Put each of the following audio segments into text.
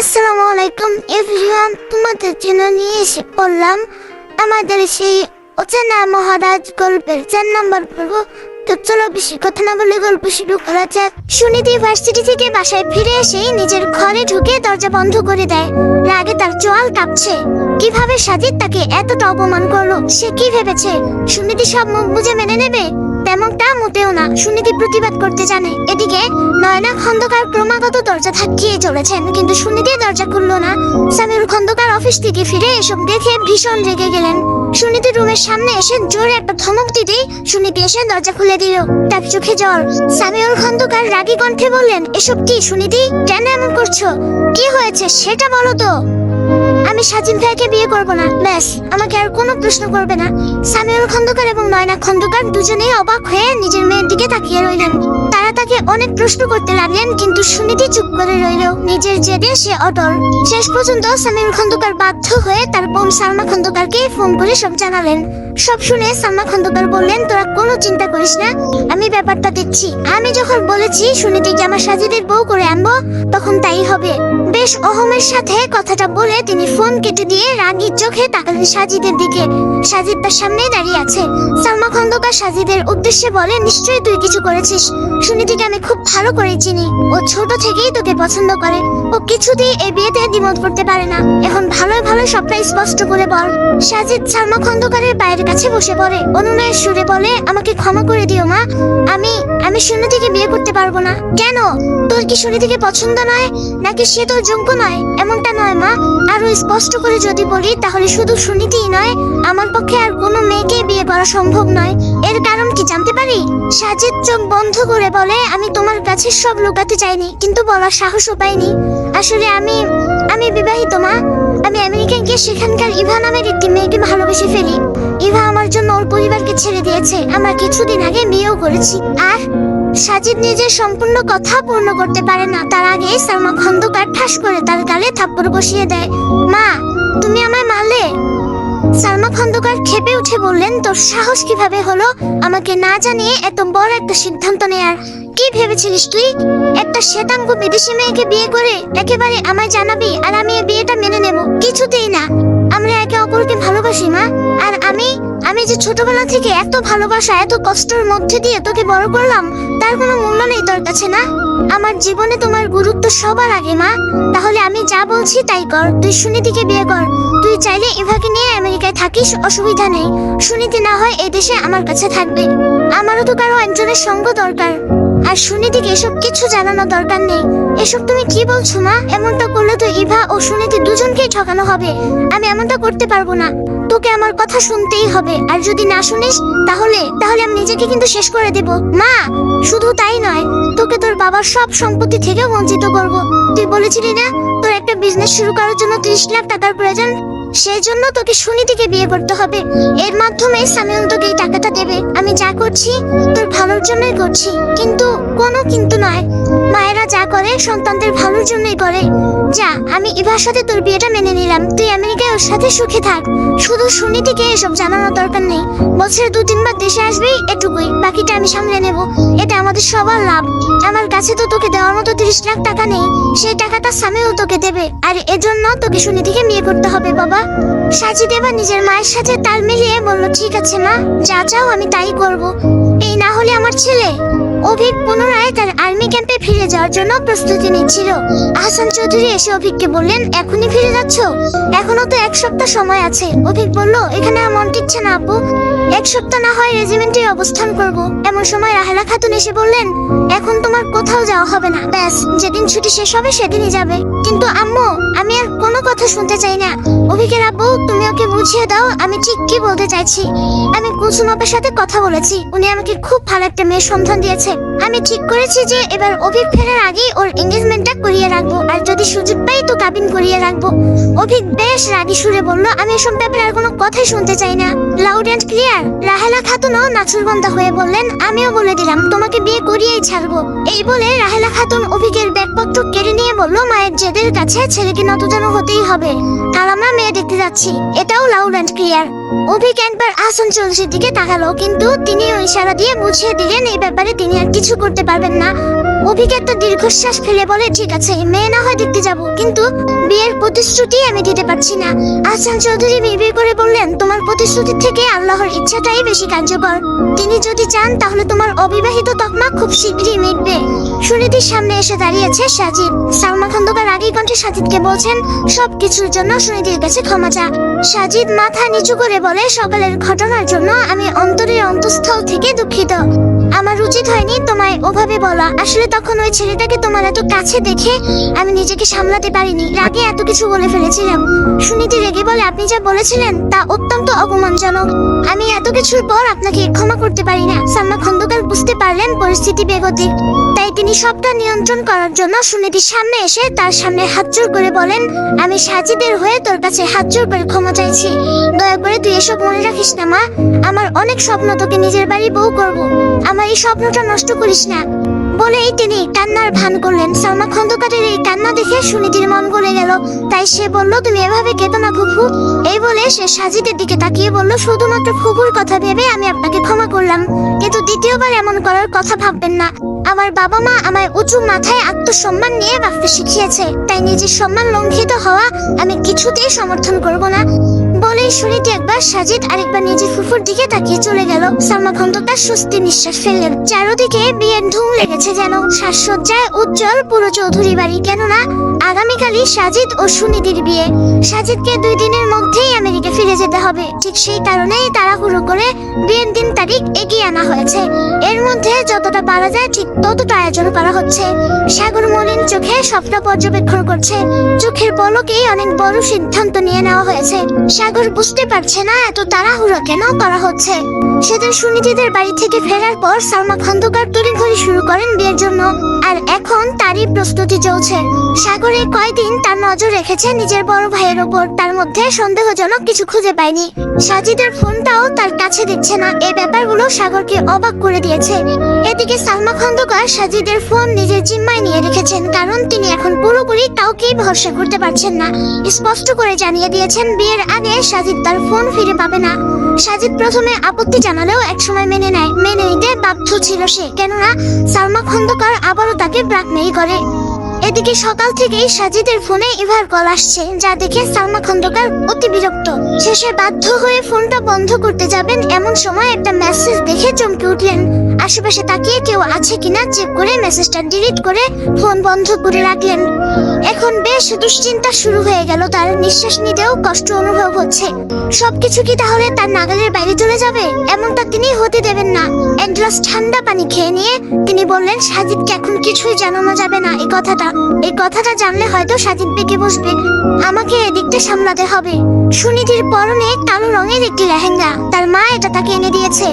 আসসালামু আলাইকুম এভরিওয়ান, তোমাদের জন্য নিয়ে এসে পড়লাম আমাদের সেই অচেনা মহারাজ গল্পের 4 নম্বর পর্ব। তো চলো বেশি কথা না বলে গল্প শুরু করা যাক। সুনিধি ভার্সিটি থেকে বাসায় ফিরে এসে নিজের ঘরে ঢুকে দরজা বন্ধ করে দেয়। রাগে তার চোয়াল কাঁপছে। কিভাবে সাজিদ তাকে এতটা অপমান করলো? সে কি ভেবেছে সুনিধি সব মুখ বুঝে মেনে নেবে? তেমনটা মোটেও না। সুনিধি প্রতিবাদ করতে জানে। এদিকে নয়না খন্দকার ক্রমাগত দরজা ধাক্কিয়ে চলেছেন, কিন্তু সুনিধি দরজা খুললো না। সামিউল খন্দকার অফিস থেকে ফিরে এসব দেখে ভীষণ রেগে গেলেন। সুনিধি রুমের সামনে এসে জোরে একটা ধমক দিতেই সুনিধি এসে দরজা খুলে দিল। তার চোখে জল। সামিউল খন্দকার রাগী কণ্ঠে বললেন, এসব কি সুনিধি? কেন এমন করছো? কি হয়েছে সেটা বলো তো। আমি সাজিদ ভাইকে বিয়ে করব না, ব্যাস। আমাকে আর কোনো প্রশ্ন করবে না। সামিউল খন্দকার এবং নয়না খন্দকার দুজনেই অবাক হয়ে নিজের মেয়ের দিকে তাকিয়ে রইলেন। তারা তাকে অনেক প্রশ্ন করতে লাগলেন, কিন্তু সুনিধি চুপ করে রইল। নিজের জেদে সে অটল। শেষ পর্যন্ত সামিউল খন্দকার বাধ্য হয়ে তার বোন সালমা খন্দকারকে ফোন করে সব জানালেন। সব শুনে সালমা খন্দকার বললেন, তোরা কোনো চিন্তা করিস না, আমি ব্যাপারটা দেখছি। আমি যখন বলেছি সুনিধিকে আমার সাজিদের বউ করে আনবো, তখন তাই হবে। বেশ অহমের সাথে কথাটা বলে তিনি ফোন কেটে দিয়ে রাগী চোখে তাকালেন সাজিদের দিকে। সাজিদ তার সামনেই দাঁড়িয়ে আছে। সালমা খন্দকার সাজিদের উদ্দেশ্যে বলে, নিশ্চয়ই তুই কিছু করেছিস। সুনিধিকে আমি খুব ভালো করে চিনি। ও ছোট থেকেই তোকে পছন্দ করে। ও কিছুতেই এই বিয়েতে দ্বিমত করতে পারে না। এখন ভালোই ভালো সবটা স্পষ্ট করে বল। সাজিদ সালমা খন্দকারের পায়ের কাছে বসে পড়ে। অনুনয়ের সুরে বলে, আমাকে ক্ষমা করে দিও মা। আমি সুনিধিকে বিয়ে করতে পারবো না। কেন? তোর কি সুনিধিকে পছন্দ নয়, নাকি সে তোর যোগ্য নয়? এমনটা নয় মা। আরো স্পষ্ট করে যদি বলি, তাহলে শুধু সুনিধিই নয়, আমার পক্ষে আর কোনো মেয়েকে বিয়ে করা সম্ভব নয়। এর কারণ কি জানতে পারি? সাজিদ চোখ বন্ধ করে বলে, আমি তোমার কাছে সব লুকাতে চাইনি, কিন্তু বলার সাহসও পাইনি। আসলে আমি বিবাহিত মা। আমি আমেরিকায় গিয়ে সেখানকার ইভা নামের একটি মেয়েকে ভালোবেসে ফেলি। ইভা আমার জন্য ওর পরিবারকে ছেড়ে দিয়েছে। আমরা কিছুদিন আগে বিয়েও করেছি। আর সাজিদ নিজের সম্পূর্ণ কথা পূর্ণ করতে পারে না, তার আগে সালমা খন্দকার ঠাস করে তার গালে থাপ্পড় বসিয়ে দেয়। মা, তুমি আমায় মারলে? সালমা খন্দকার ক্ষেপে উঠে বললেন, তোর সাহস কিভাবে হলো আমাকে না জানিয়ে এত বড় একটা সিদ্ধান্ত নেয়ার? কি ভেবেছিলিস তুই? একটা শ্বেতাঙ্গ বিদেশি মেয়েকে বিয়ে করে একেবারে আমায় জানাবি আর আমি এই বিয়েটা মেনে নেব? কিছুতেই না। আমরা একে অপরকে ভালোবাসি মা। আর আমি যে ছোটবেলা থেকে এত ভালোবাসা, এত কষ্টের মধ্যে দিয়ে তোকে বড় করলাম, তার কোনো মূল্য নেই তোর কাছে না? আমার জীবনে তোমার গুরুত্ব সবার আগে মা। তাহলে আমি যা বলছি তাই কর। তুই সুনিধিকে বিয়ে কর। তুই চাইলে ইভাকে নিয়ে আমেরিকায় থাকিস, অসুবিধা নেই। সুনিধি না হয় এই দেশে আমার কাছে থাকবে। আমারও তো কারো একজনের সঙ্গ দরকার। আর সুনিধিকে এসব কিছু জানানো দরকার নেই। এসব তুমি কি বলছো মা? এমনটা করলে তো ইভা ও সুনিধি দুজনকেই ঠকানো হবে। আমি এমনটা করতে পারবো না। তোকে আমার কথা শুনতেই হবে। আর যদি না শুনিস, তাহলে আমি নিজেকে কিন্তু শেষ করে দেব মা। শুধু তাই নয়, তোকে তোর বাবার সব সম্পত্তি থেকে বঞ্চিত করব। তুই বলেছিলি না তোর একটা বিজনেস শুরু করার জন্য 30 লাখ টাকার প্রয়োজন? সেই জন্য তোকে সুনিধিকে বিয়ে করতে হবে। এর মাধ্যমে সামিউল তোকে এই টাকাটা দেবে। আমি যা করছি তোর ভালোর জন্যই করছি। কিন্তু কোনো কিন্তু নয়। মায়েরা যা করে সন্তানদের ভালোর জন্যই করে। যা, আমি ইভার সাথে তোর বিয়েটা মেনে নিলাম। তুই আমেরিকায় ওর সাথে সুখে থাক। শুধু সুনিধিকে এসব জানানোর দরকার নেই। বছরে 2-3 বার দেশে আসবি, এটুকুই। বাকিটা আমি সামলে নেব। এটা আমাদের সবার লাভ। আমার কাছে তো তোকে দেওয়ার মতো 30 লাখ টাকা নেই। সেই টাকাটা সামিউল তোকে দেবে। আর এজন্য তোকে সুনিধিকে বিয়ে করতে হবে বাবা। সাজিদ এবার নিজের মায়ের সাথে তাল মিলিয়ে বলল, ঠিক আছে মা, যা চাও আমি তাই করব। এই না হলে আমার ছেলে অভিক পুনরায় তার আর্মি ক্যাম্পে ফিরে যাওয়ার জন্য প্রস্তুতি নিচ্ছিল। আহসান চৌধুরী এসে অভিককে বললেন, এখনই ফিরে যাচ্ছ? এখনো তো 1 সপ্তাহ সময় আছে। অভিক বলল, এখানে আমার মন টিকছে না আপু। 1 সপ্তাহ না হয় রেজিমেন্টে অবস্থান করব। এমন সময় রাহেলা খাতুন এসে বললেন, এখন তোমার কোথাও যাওয়া হবে না। ব্যাস, যেদিন ছুটি শেষ হবে সেদিনই যাবে। কিন্তু আম্মু, আমি আর কোনো কথা শুনতে চাই না। অভিকের আব্বু, তুমি ওকে বুঝিয়ে দাও আমি ঠিক কি বলতে চাইছি। আমি কুসুম আপার সাথে কথা বলেছি। উনি আমাকে খুব ভালো একটা মেয়ের সন্ধান দিয়েছে। আমি ঠিক করেছি যে এবার অভিক ফেরার আগেই ওর এঙ্গেজমেন্টটা করিয়ে রাখবো। আর যদি সুযোগ পাই তো কাবিন করিয়ে রাখবো। অভিক বেশ রাগী সুরে বলল, আমি এসব ব্যাপারে আর কোনো কথাই শুনতে চাই না। Loud and clear. রাহেলা খাতুনও নাচুরবন্দা হয়ে বললেন, আমিও বলে দিলাম তোমাকে বিয়ে করিয়েই ছাড়বো। এই বলে রাহেলা খাতুন অভিকের ব্যাগপত্র কেড়ে নিয়ে বলল, মায়ের জেদের কাছে ছেলেকে নতজানু হতেই হবে। আর আমরা মেয়ে দেখতে যাচ্ছি। এটাও লাউড অ্যান্ড ক্লিয়ার। অভিক একবার আহসান চৌধুরীর দিকে তাকালো, কিন্তু তিনি ওই ইশারা দিয়ে বুঝিয়ে দিলেন এই ব্যাপারে তিনি আর কিছু করতে পারবেন না। অভিক একটা দীর্ঘশ্বাস ফেলে বলে, ঠিক আছে, মেয়ে না হয় দেখতে যাব, কিন্তু বিয়ের প্রতিশ্রুতি আমি দিতে পারছি না। আহসান চৌধুরী বিড়বিড় করে বললেন, তোমার প্রতিশ্রুতি থেকে আল্লাহর ইচ্ছাটাই বেশি কার্যকর। তিনি যদি চান তাহলে তোমার অবিবাহিত তকমা খুব শীঘ্রই মিটবে। সুনীতির সামনে এসে দাঁড়িয়েছে সাজিদ। সালমা খন্দকার আগেই কণ্ঠে সাজিদকে বলছেন, সবকিছুর জন্য সুনীতির কাছে ক্ষমা চা। সাজিদ মাথা নিচু করে বলে, সকালের ঘটনার জন্য আমি অন্তরের অন্তঃস্থল থেকে দুঃখিত। আমার উচিত হয়নি তোমায় ওভাবে বলা। আসলে তখন ওই ছেলেটাকে তোমার এত কাছে দেখে আমি নিজেকে সামলাতে পারিনি, রাগে এত কিছু বলে ফেলেছিলাম। সুনীতি রেগে বলে, আপনি যা বলেছিলেন তা অত্যন্ত অপমানজনক। আমি এত কিছুর পর আপনাকে ক্ষমা করতে পারি না। সালমা খন্দকার বুঝতে পারলেন পরিস্থিতি বেগতিক, তাই তিনি সবটা নিয়ন্ত্রণ করার জন্য সুনীতির সামনে এসে তার সামনে হাত জোর করে বলেন, আমি সাজিদের হয়ে তোর কাছে হাত জোর করে ক্ষমা চাইছি। দয়া করে তুই এসব মনে রাখিস না মা। আমার অনেক স্বপ্ন, তোকে নিজের বাড়ি বউ করবো। আমার এই স্বপ্নটা নষ্ট করিস না। বলেই তিনি কান্নার ভান করলেন। সালমা খন্দকারের এই কান্না দেখে সুনীতির মন গলে গেল, তাই সে বলল, তুমি এভাবে কেঁদো না ফুফু। এই বলে সে সাজিদের দিকে তাকিয়ে বলল, শুধুমাত্র ফুফুর কথা ভেবে আমি আপনাকে ক্ষমা করলাম, কিন্তু দ্বিতীয়বার এমন করার কথা ভাববেন না। আমার বাবা মা আমায় উঁচু মাথায় আত্মসম্মান নিয়ে বাঁচতে শিখিয়েছে, তাই নিজের সম্মান লঙ্ঘিত হওয়া আমি কিছুতেই সমর্থন করব না। বলেই সুনীতি একবার সাজিদ আরেকবার নিজের ফুফুর দিকে তাকিয়ে চলে গেল। সালমা খন্দকার স্বস্তি নিঃশ্বাস ফেললেন। চারদিকে বিয়ের ধুম লেগেছে যেন। সাজসজ্জায় উজ্জ্বল পুরো চৌধুরী বাড়ি, কেননা আগামীকালই সাজিদ ও সুনীতির বিয়ে। সাজিদকে 2 দিনের মধ্যেই আমেরিকা ফিরে যেতে হবে, ঠিক সেই কারণেই তাড়াহুড়ো করে বিয়ের দিন তারিখ এগিয়ে আনা হয়েছে। এর মধ্যে যতটা পারা যায় ঠিক ততটা আয়োজন করা হচ্ছে। সাগর মলিন চোখে সবটা পর্যবেক্ষণ করছে। চোখের পলকেই অনেক বড় সিদ্ধান্ত নিয়ে নেওয়া হয়েছে। সাগর বুঝতে পারছে না এত তাড়াহুড়ো কেন করা হচ্ছে। সেদিন সুনীতিদের বাড়ি থেকে ফেরার পর সালমা খন্দকার তড়িঘড়ি শুরু করেন বিয়ের জন্য, আর এখন তারই প্রস্তুতি চলছে। সাগরে কয়দিন তার নজর রেখেছে নিজের বড় ভাইয়ের ওপর, তার মধ্যে সন্দেহজনক কিছু খুঁজে পায়নি। সাজিদের ফোনটাও তার কাছে দিচ্ছে না। এই ব্যাপারগুলো সাগরকে অবাক করে দিয়েছে। এদিকে সালমা খন্দকার সাজিদের ফোন নিজের জিম্মায় নিয়ে রেখেছেন, কারণ তিনি এখন পুরোপুরি কাউকেই ভরসা করতে পারছেন না। স্পষ্ট করে জানিয়ে দিয়েছেন বিয়ের আগে সাজিদ তার ফোন ফিরে পাবে না। সাজিদ প্রথমে আপত্তি জানালেও একসময় মেনে নেয়। মেনে নিতে বাধ্য ছিল সে, কেননা সালমা খন্দকার আবারও তাকে ব্ল্যাকমেইল করে। এদিকে সকাল থেকেই সাজিদের ফোনে ইভার কল আসছে, যা দেখে সালমা খন্দকার অতি বিরক্ত। শেষে বাধ্য হয়ে ফোনটা বন্ধ করতে যাবেন এমন সময় একটা মেসেজ দেখে চমকে উঠলেন। আশেপাশে তাকিয়ে কেউ আছে কিনা চেক করে মেসেজটা ডিলিট করে ফোন বন্ধ করে রাখলেন। এখন বেশ দুশ্চিন্তা শুরু হয়ে গেল তার। নিঃশ্বাস নিতেও কষ্ট অনুভব হচ্ছে। সবকিছু কি তাহলে তার নাগালের বাইরে চলে যাবে? এমনটা তিনি হতে দেবেন না। এক গ্লাস ঠান্ডা পানি খেয়ে নিয়ে তিনি বললেন, সাজিদকে এখন কিছুই জানানো যাবে না। এই কথাটা জানলে হয়তো সাজিদ বেঁকে বসবে। আমাকে এদিকটা সামলাতে হবে। সুনীতির পরনে কালো রঙের একটি লেহেঙ্গা, তার মা এটা তাকে এনে দিয়েছে।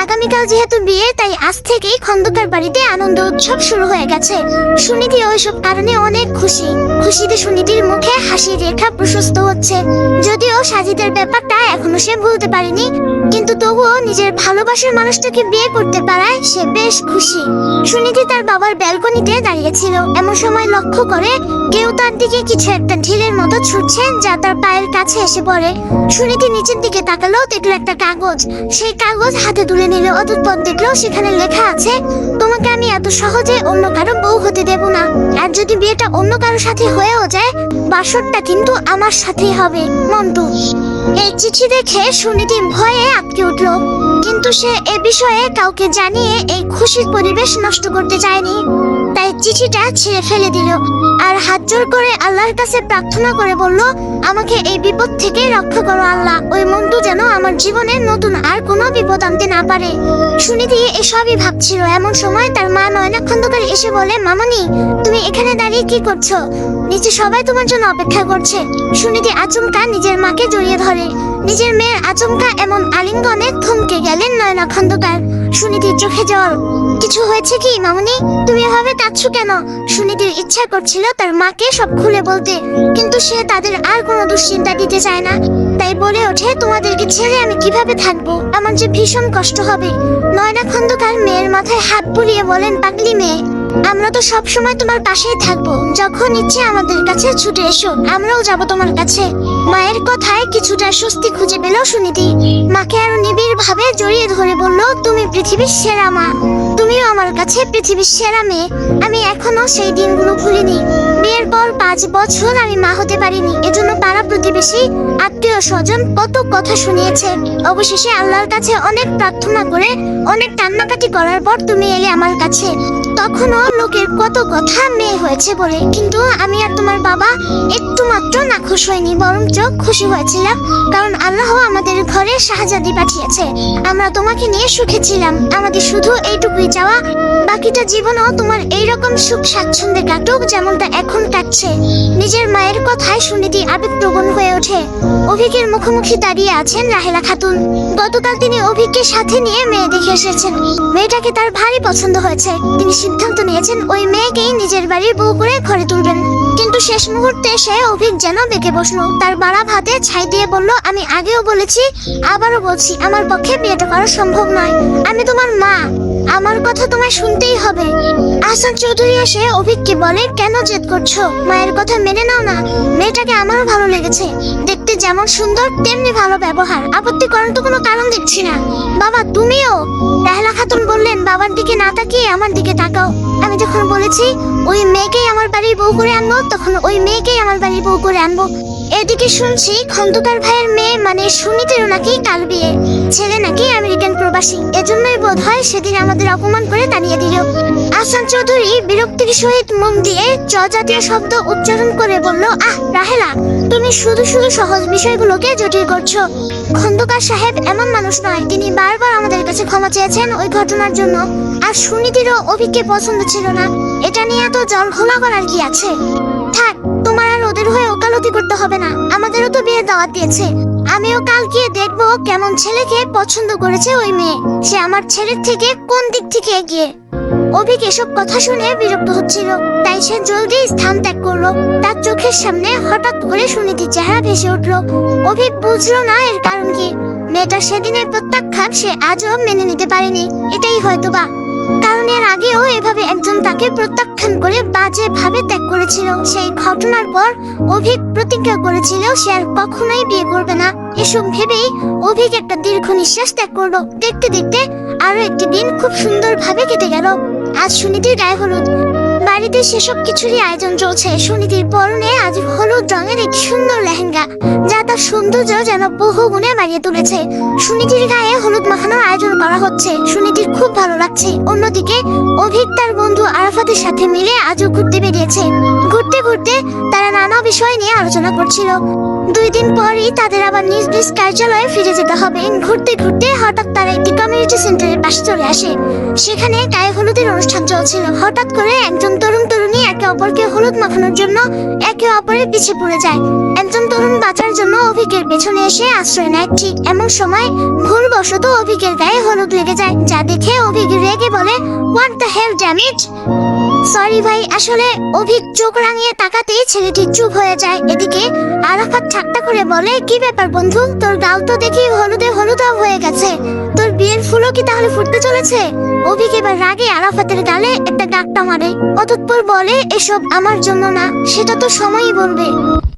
আগামীকাল যেহেতু বিয়ে, তাই আজ থেকেই খন্দকার বাড়িতে আনন্দ উৎসব শুরু হয়ে গেছে। সুনীতি ওইসব কারণে অনেক খুশি। খুশিতে সুনীতির মুখে হাসির রেখা প্রশস্ত হচ্ছে। যদিও সাজিদের ব্যাপারটা এখনো সে ভুলতে পারেনি, কিন্তু তবুও নিজের ভালোবাসার মানুষটাকে বিয়ে করতে পারায় সে বেশ খুশি। সুনীতি তার বাবার ব্যালকনিতে দাঁড়িয়েছিল। এমন সময় লক্ষ্য করে কেউ তার দিকে কিছু একটা ঢিলের মতো ছুটছে, যা তার পায়ের কাছে এসে পড়ে। সুনীতি নিচের দিকে তাকালো, দেখলো একটা কাগজ। সেই কাগজ হাতে তুলে নিল। অতঃপর দেখলো সেখানে লেখা আছে, তোমাকে আমি এত সহজে অন্য কারো বউ হতে দেব না। আর যদি বিয়েটা অন্য কারো সাথে হয়েও যায়, বাসরটা কিন্তু আমার সাথেই হবে, মন্টু। এই চিঠি দেখে সুনীতি ভয়ে আটকে উঠল, কিন্তু সে এ বিষয়ে কাউকে জানিয়ে এই খুশির পরিবেশ নষ্ট করতে চায়নি। তাই চিঠিটা ছিঁড়ে ফেলে দিল আর হাত জোর করে আল্লাহর কাছে প্রার্থনা করে বলল, আমাকে এই বিপদ থেকে রক্ষা করো আল্লাহ। ওই মন্টু যেন আমার জীবনে নতুন আর কোনো বিপদ আনতে না পারে। সুনীতি এসবই ভাবছিল। এমন সময় তার মা নয়না খন্দকার এসে বলে, মামনি, তুমি এখানে দাঁড়িয়ে কি করছো? নিচে সবাই তোমার জন্য অপেক্ষা করছে। সুনীতি আচমকা নিজের মাকে জড়িয়ে ধরে। নিজের মেয়ের আচমকা এমন আলিঙ্গনে থমকে গেলেন নয়না খন্দকার। সুনীতির চোখে জল। কিছু হয়েছে কি মামনি? তুমি এভাবে কাঁদছো কেন? সুনীতির ইচ্ছা করছিল তার মাকে সব খুলে বলতে, কিন্তু সে তাদের আর কোনো দুশ্চিন্তা দিতে চায় না। তাই বলে ওঠে, তোমাদেরকে ছেড়ে আমি কিভাবে থাকবো? আমার যে ভীষণ কষ্ট হবে। নয়না খন্দকার মেয়ের মাথায় হাত বুলিয়ে বলেন, পাগলি মেয়ে, আমরা তো সব সময় তোমার পাশেই থাকবো। যখন ইচ্ছে আমাদের কাছে ছুটে এসো, আমরাও যাব তোমার কাছে। মায়ের কথায় কিছুটা স্বস্তি খুঁজে পেল সুনীতি। মাকে আরো নিবিড় ভাবে জড়িয়ে ধরে বলল, তুমি পৃথিবীর সেরা মা। তুমিও আমার কাছে পৃথিবীর সেরা মেয়ে। আমি এখনো সেই দিনগুলো ভুলিনি। বিয়ের পর 5 বছর আমি মা হতে পারিনি, এজন্য পাড়া প্রতিবেশী আত্মীয় স্বজন কত কথা শুনিয়েছে। অবশেষে আল্লাহর কাছে অনেক প্রার্থনা করে অনেক কান্নাকাটি করার পর তুমি এলে আমার কাছে। তখনও লোকের কত কথা মেয়ে হয়েছে বলে, কিন্তু আমি আর তোমার বাবা একটু মাত্র নাখুশ হয়নি, বরঞ্চ খুশি হয়েছিলাম, কারণ আল্লাহ আমাদের ঘরে শাহজাদি পাঠিয়েছে। আমরা তোমাকে নিয়ে সুখে ছিলাম। আমাদের শুধু এইটুকুই চাওয়া, বাকিটা জীবনও তোমার এইরকম সুখ স্বাচ্ছন্দ্যে কাটুক যেমনটা এখন কাটছে। নিজের মায়ের কথায় সুনীতি আবেগপ্রবণ হয়ে ওঠে। অভিকের মুখোমুখি দাঁড়িয়ে আছেন রাহেলা খাতুন। গতকাল তিনি অভিককে সাথে নিয়ে মেয়ে দেখে এসেছেন। মেয়েটাকে তার ভারী পছন্দ হয়েছে। তিনি সিদ্ধান্ত নিয়েছেন ওই মেয়েকেই নিজের বাড়ির বউ করে ঘরে তুলবেন। কিন্তু শেষ মুহূর্তে এসে অভিক যেন বেঁকে বসলো। তার বাড়া ভাতে ছাই দিয়ে বলল, আমি আগেও বলেছি, আবারও বলছি, আমার পক্ষে বিয়েটা করা সম্ভব নয়। আমি তোমার মা, আমার কথা তোমায় শুনতেই হবে। আহসান চৌধুরী এসে অভিককে বলে, কেন জেদ করছো? মায়ের কথা মেনে নাও না। মেয়েটাকে আমারও ভালো লেগেছে, দেখতে যেমন সুন্দর তেমনি ভালো ব্যবহার। আপত্তি করার তো কোনো কারণ দেখছি না। বাবা তুমিও? রাহেলা খাতুন বললেন, বাবার দিকে না তাকিয়ে আমার দিকে তাকাও। আমি যখন বলেছি ওই মেয়েকেই আমার বাড়ির বউ করে আনবো, তখন ওই মেয়েকেই আমার বাড়ির বউ করে আনবো। এদিকে শুনছি খন্দকার ভাইয়ের মেয়ে মানে সুনীতিরও নাকি কাল বিয়ে। ছেলে নাকি আমেরিকান প্রবাসী। এজন্যই বোধ হয় সেদিন আমাদের অপমান করে তাড়িয়ে দিল। আহসান চৌধুরী বিরক্তির সহিত মুখ দিয়ে চ জাতীয় শব্দ উচ্চারণ করে বলল, আহ রাহেলা, তুমি শুধু শুধু সহজ বিষয়গুলোকে জটিল করছো। খন্দকার সাহেব এমন মানুষ নয়। তিনি বারবার আমাদের কাছে ক্ষমা চেয়েছেন ওই ঘটনার জন্য। আর সুনীতিরও অভিককে পছন্দ ছিল না। এটা নিয়ে এত জল ঘোলা করার কি আছে? থাক, তোমার আর ওদের হয়ে ওকালতি করতে হবে না। আমাদেরও তো বিয়ের দাওয়াত দিয়েছে। আমিও কাল গিয়ে দেখবো কেমন ছেলেকে পছন্দ করেছে ওই মেয়ে। সে আমার ছেলের থেকে কোন দিক থেকে এগিয়ে। অভিক এসব কথা শুনে বিরক্ত হচ্ছিল, তাই সে জলদি স্থান ত্যাগ করলো। তার চোখের সামনে হঠাৎ করে সুনীতির চেহারা ভেসে উঠলো। অভিক বুঝলো না এর কারণ কি। মেয়েটা সেদিনের প্রত্যাখ্যান সে আজও মেনে নিতে পারেনি। এটাই হয়তোবা কারণ এর আগেও এভাবে একজন তাকে প্রত্যাখ্যান করে বাজে ভাবে ত্যাগ করেছিল। সেই ঘটনার পর অভিক প্রতিজ্ঞা করেছিল সে আর কখনোই বিয়ে করবে না। এসব ভেবেই অভিক একটা দীর্ঘ নিঃশ্বাস ত্যাগ করলো। দেখতে দেখতে আরো একটি দিন খুব সুন্দর ভাবে কেটে গেল। আজ সুনীতির গায়ে হলুদ। বাড়িতে সেসব কিছুরই আয়োজন চলছে। সুনীতির পরনে আজ হলুদ রঙের একটি সুন্দর লেহেঙ্গা, যা তার সৌন্দর্য যেন বহু গুণে বাড়িয়ে তুলেছে। সুনীতির গায়ে হলুদ মাখানোর আয়োজন করা হচ্ছে। সুনীতির খুব ভালো লাগছে। অন্যদিকে অভিক তার বন্ধু আরাফাতের সাথে মিলে আজও ঘুরতে বেরিয়েছে। ঘুরতে ঘুরতে তারা নানা বিষয় নিয়ে আলোচনা করছিল। 2 দিন পরই তাদের আবার নিজ নিজ কার্যালয়ে ফিরে যেতে হবে। ঘুরতে ঘুরতে হঠাৎ তারা একটি কমিউনিটি সেন্টারের পাশে চলে আসে। সেখানে গায়ে হলুদের অনুষ্ঠান চলছিল। হঠাৎ করে একজন তরুণ তরুণী একে অপরকে হলুদ মাখানোর জন্য একে অপরের পিছে পড়ে যায়। একজন তরুণ বাঁচার জন্য অভিকের পেছনে এসে আশ্রয় নেয়। ঠিক এমন সময় ভুলবশত অভিকের গায়ে হলুদ লেগে যায়, যা দেখে অভিক রেগে বলে, what the hell damn it. Sorry ভাই, আসলে অভিক চোখ রাঙিয়ে তাকাতেই ছেলেটি চুপ হয়ে যায়। এদিকে আরাফাত ঠাট্টা করে বলে, কি ব্যাপার বন্ধু, তোর গাল তো দেখি হলুদে হলুদা হয়ে গেছে। তোর বিয়ের ফুলও কি তাহলে ফুটতে চলেছে? অভিক এবার রাগে আরাফাতের গালে একটা ডাকটা মারে। অতঃপর বলে, এসব আমার জন্য না, সেটা তো সময়ই বলবে।